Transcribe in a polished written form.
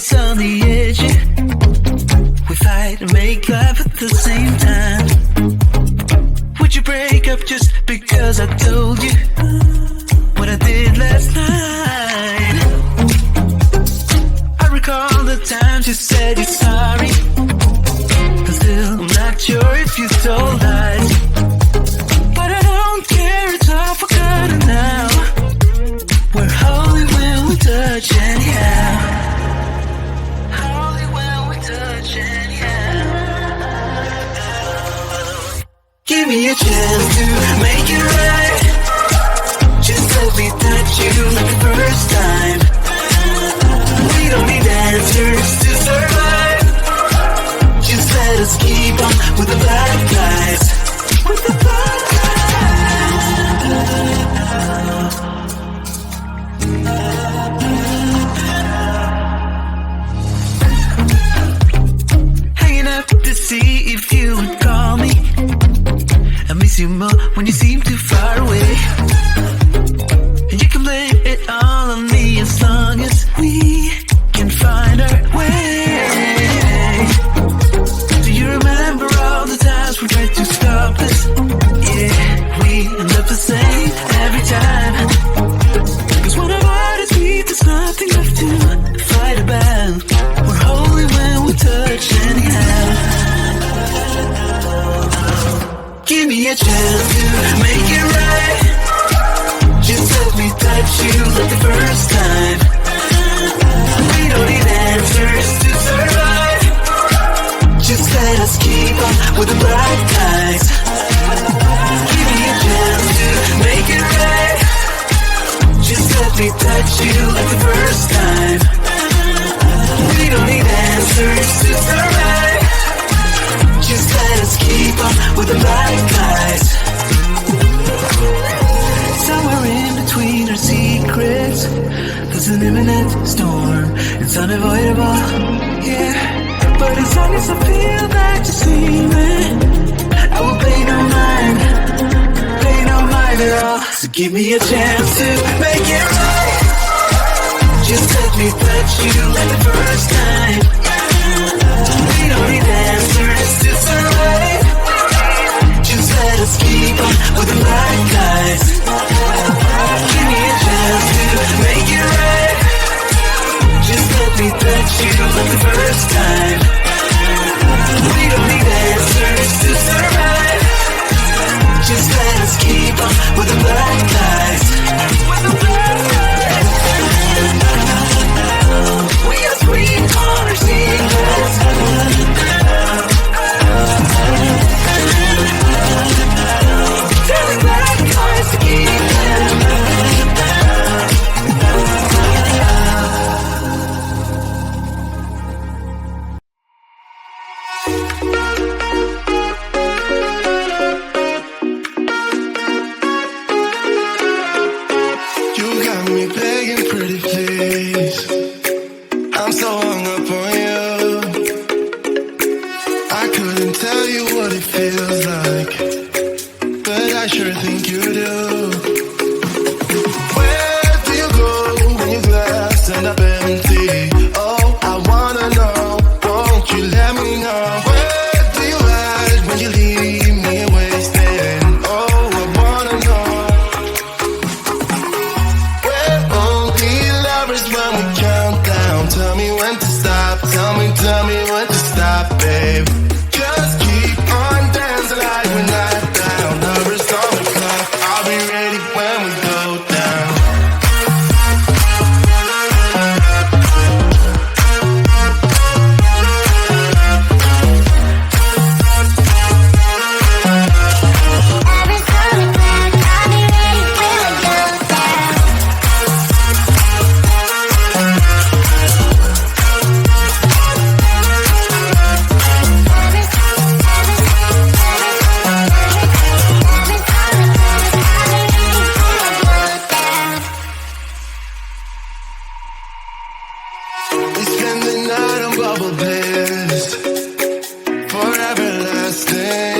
always on the edge. We fight and make love at the same time. Would you break up just because I told you what I did last night? I recall the times you said you're sorry, but still I'm not sure if you told lies. But I don't care, it's all forgotten now. We're holy when we touch anyhow. Holy when we touch anyhow. Give me a chance to make it right. Just let me touch you like the first time. We don't need answers to survive. Just let us keep on with the black guys. With the black guys. Hanging up to see if you would call me. I miss you more when you seem too far away. And you can blame it all on me as long as we can find our way. Do you remember all the times we tried to stop this? Yeah, we end up the same every time. Cause when our bodies meet, there's nothing left to fight about. We're holy when we touch anyhow. Give me a chance to make it right. Just let me touch you like the first time. We don't need answers to survive. Just let us keep on with the bright guys. Give me a chance to make it right. Just let me touch you like the first time. We don't need answers to survive. Just let us keep on with the bright guys. Somewhere in between our secrets, there's an imminent storm. It's unavoidable, yeah. But as long as I feel that you're sleeping, I will pay no mind at all. So give me a chance to make it right. Just let me touch you like the first time. We don't need answers to survive. Just let us keep on with the right guys. Give me a chance to make it right. Just let me touch you like the first time. We don't need answers to survive. Just let us keep on with the black guys. With the black guys. We are sweet on our secrets. Tell the black guys to keep them. bubble bliss, forever lasting.